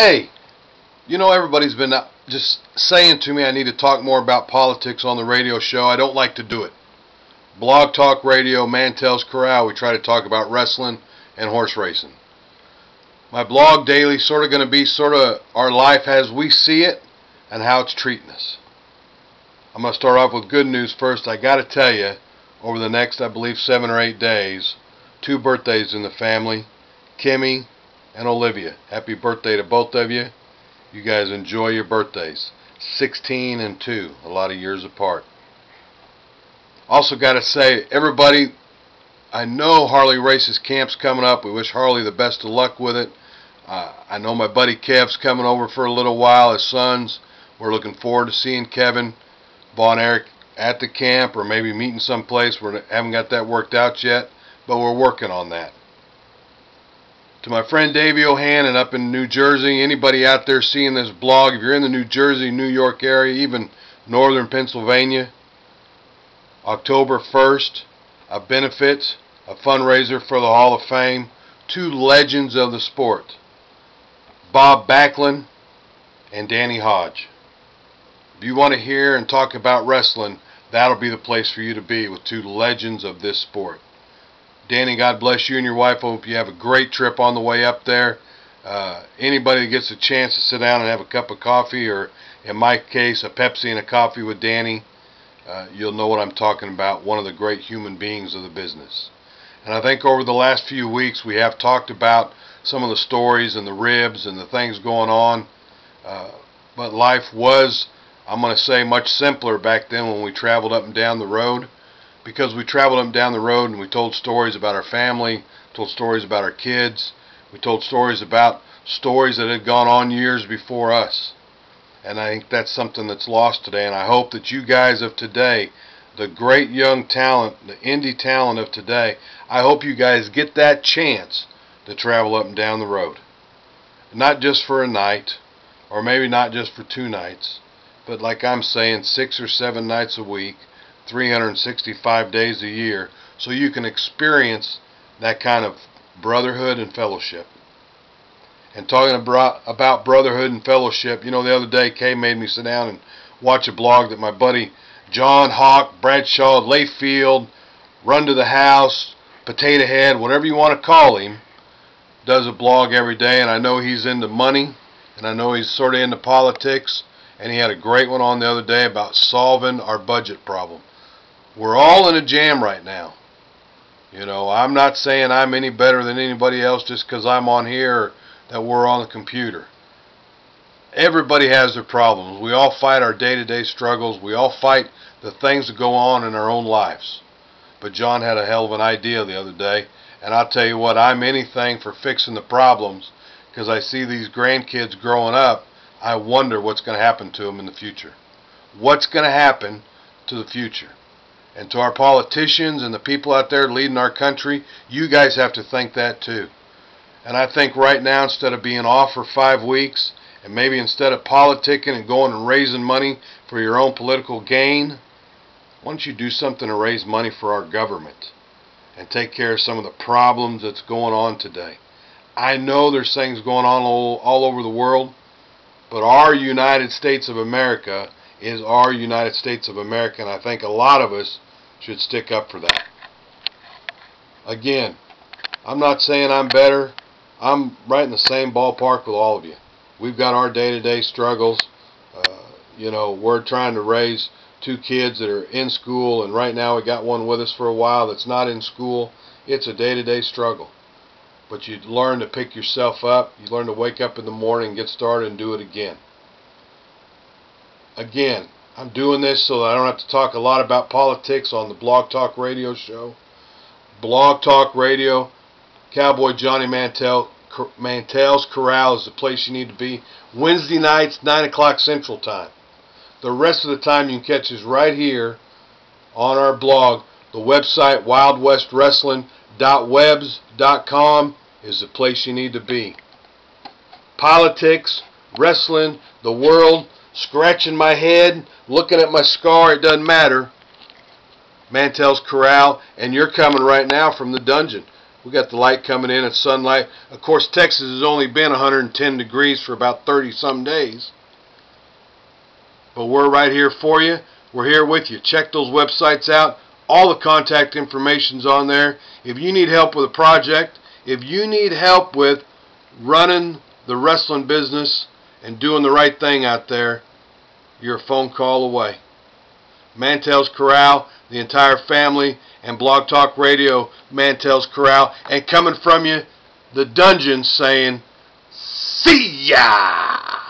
Hey, you know, everybody's been just saying to me I need to talk more about politics on the radio show. I don't like to do it. Blog Talk Radio, Mantell's Corral, we try to talk about wrestling and horse racing. My blog daily is sort of going to be sort of our life as we see it and how it's treating us. I'm going to start off with good news first. I got to tell you, over the next, I believe, 7 or 8 days, 2 birthdays in the family, Kimmy and Olivia. Happy birthday to both of you. You guys enjoy your birthdays. 16 and 2, a lot of years apart. Also got to say, everybody, I know Harley Races Camp's coming up. We wish Harley the best of luck with it. I know my buddy Kev's coming over for a little while, his sons. We're looking forward to seeing Kevin Von Erich at the camp, or maybe meeting someplace. We haven't got that worked out yet, but we're working on that. To my friend Davey O'Hannon up in New Jersey, anybody out there seeing this blog, if you're in the New Jersey, New York area, even northern Pennsylvania, October 1st, a benefit, a fundraiser for the Hall of Fame, 2 legends of the sport, Bob Backlund and Danny Hodge. If you want to hear and talk about wrestling, that'll be the place for you to be, with 2 legends of this sport. Danny, God bless you and your wife. I hope you have a great trip on the way up there. Anybody that gets a chance to sit down and have a cup of coffee, or in my case, a Pepsi and a coffee with Danny, you'll know what I'm talking about. One of the great human beings of the business. And I think over the last few weeks we have talked about some of the stories and the ribs and the things going on. But life was, I'm going to say, much simpler back then when we traveled up and down the road. Because we traveled up and down the road and we told stories about our family, told stories about our kids, we told stories about stories that had gone on years before us. And I think that's something that's lost today, and I hope that you guys of today, the great young talent, the indie talent of today, I hope you guys get that chance to travel up and down the road. Not just for a night, or maybe not just for 2 nights, but like I'm saying, 6 or 7 nights a week, 365 days a year, so you can experience that kind of brotherhood and fellowship. And talking about brotherhood and fellowship, you know, the other day Kay made me sit down and watch a blog that my buddy John Hawk, Bradshaw, Layfield, Run to the House, Potato Head, whatever you want to call him, does a blog every day. And I know he's into money, and I know he's sort of into politics, and he had a great one on the other day about solving our budget problem. We're all in a jam right now. You know, I'm not saying I'm any better than anybody else just because I'm on here, or that we're on the computer. Everybody has their problems. We all fight our day-to-day struggles. We all fight the things that go on in our own lives. But John had a hell of an idea the other day, and I'll tell you what, I'm anything for fixing the problems, because I see these grandkids growing up. I wonder what's going to happen to them in the future. What's going to happen to the future? And to our politicians and the people out there leading our country, you guys have to think that too. And I think right now, instead of being off for 5 weeks, and maybe instead of politicking and going and raising money for your own political gain, why don't you do something to raise money for our government and take care of some of the problems that's going on today? I know there's things going on all over the world, but our United States of America is our United States of America, and I think a lot of us should stick up for that. Again, I'm not saying I'm better. I'm right in the same ballpark with all of you. We've got our day-to-day struggles. You know, we're trying to raise 2 kids that are in school, and right now we got one with us for a while that's not in school. It's a day-to-day struggle. But you learn to pick yourself up. You learn to wake up in the morning, get started, and do it again. Again, I'm doing this so that I don't have to talk a lot about politics on the Blog Talk Radio show. Blog Talk Radio, Cowboy Johnny Mantell, Mantell's Corral is the place you need to be. Wednesday nights, 9 o'clock Central Time. The rest of the time you can catch us right here on our blog. The website, wildwestwrestling.webs.com, is the place you need to be. Politics, wrestling, the world, scratching my head, looking at my scar, it doesn't matter. Mantell's Corral, and you're coming right now from the dungeon. We got the light coming in and sunlight. Of course, Texas has only been 110 degrees for about 30-some days. But we're right here for you. We're here with you. Check those websites out. All the contact information's on there. If you need help with a project, if you need help with running the wrestling business and doing the right thing out there, you're a phone call away. Mantell's Corral, the entire family, and Blog Talk Radio, Mantell's Corral, and coming from you, the dungeon saying, see ya!